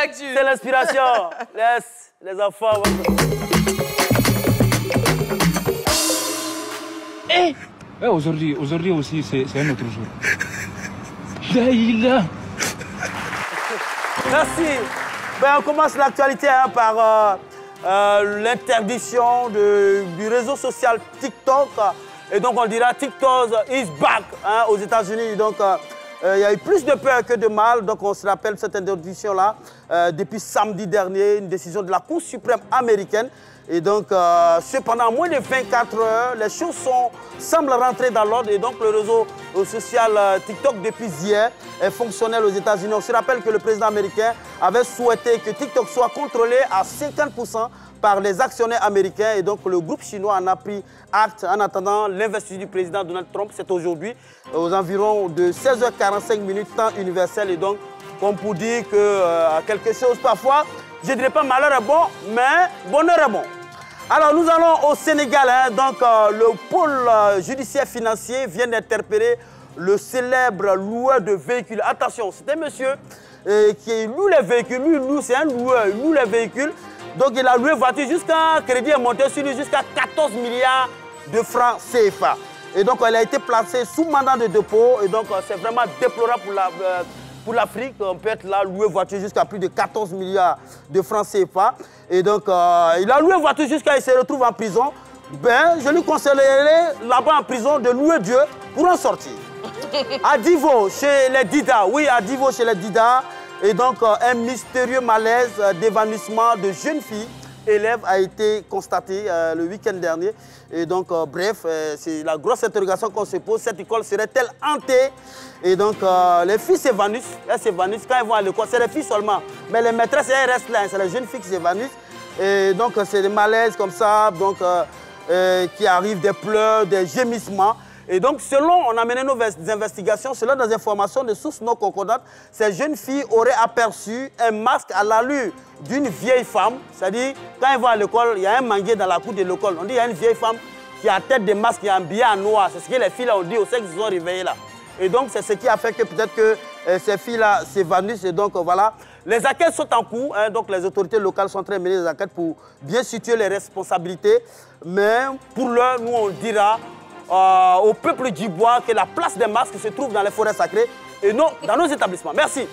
d'actu. C'est l'inspiration. Laisse les enfants. Aujourd'hui aussi, c'est un autre jour. Daïla. Merci. Ben, on commence l'actualité par l'interdiction du réseau social TikTok. Et donc, on dira TikTok is back aux États-Unis. Donc, il y a eu plus de peur que de mal. Donc, on se rappelle cette interdiction-là depuis samedi dernier, une décision de la Cour suprême américaine. Et donc, cependant, en moins de 24 heures, les choses semblent rentrer dans l'ordre. Et donc, le réseau social TikTok, depuis hier, est fonctionnel aux États-Unis. On se rappelle que le président américain avait souhaité que TikTok soit contrôlé à 50% par les actionnaires américains. Et donc, le groupe chinois en a pris acte en attendant l'investiture du président Donald Trump. C'est aujourd'hui, aux environs de 16h45 temps universel. Et donc, comme pour dire que quelque chose, parfois, je ne dirais pas malheur est bon, mais bonheur est bon. Alors, nous allons au Sénégal. Donc, le pôle judiciaire financier vient d'interpeller le célèbre loueur de véhicules. Attention, c'est un monsieur qui loue les véhicules. Lui, c'est un loueur, il loue les véhicules. Donc, il a loué voiture jusqu'à, crédit est monté sur lui jusqu'à 14 milliards de francs CFA. Et donc, elle a été placée sous mandat de dépôt. Et donc, c'est vraiment déplorable pour l'Afrique. On peut être là, louer voiture jusqu'à plus de 14 milliards de francs CFA. Et donc, il a loué voiture jusqu'à il se retrouve en prison. Ben, je lui conseillerais là-bas en prison de louer Dieu pour en sortir. À Divo, chez les Dida. Oui, à Divo, chez les Dida. Et donc, un mystérieux malaise d'évanouissement de jeunes filles élèves a été constaté le week-end dernier. Et donc, bref, c'est la grosse interrogation qu'on se pose. Cette école serait-elle hantée? Et donc, les filles s'évanouissent. Elles s'évanouissent quand elles vont à l'école. C'est les filles seulement. Mais les maîtresses, elles restent là. C'est les jeunes filles qui s'évanouissent. Et donc, c'est des malaises comme ça, donc, qui arrivent, des pleurs, des gémissements. Et donc, selon, on a mené nos investigations, selon des informations de sources non concordantes, ces jeunes filles auraient aperçu un masque à l'allure d'une vieille femme. C'est-à-dire, quand elles vont à l'école, il y a un manguier dans la cour de l'école. On dit qu'il y a une vieille femme qui a tête de masque, qui est habillée en noir. C'est ce que les filles-là ont dit, au sexe qu'ils ont réveillé là. Et donc, c'est ce qui a fait que peut-être que ces filles-là s'évanouissent. Et donc, voilà. Les enquêtes sont en cours. Donc, les autorités locales sont en train de mener des enquêtes pour bien situer les responsabilités. Mais pour l'heure, nous, on dira au peuple du bois que la place des masques se trouve dans les forêts sacrées et non dans nos établissements. Merci.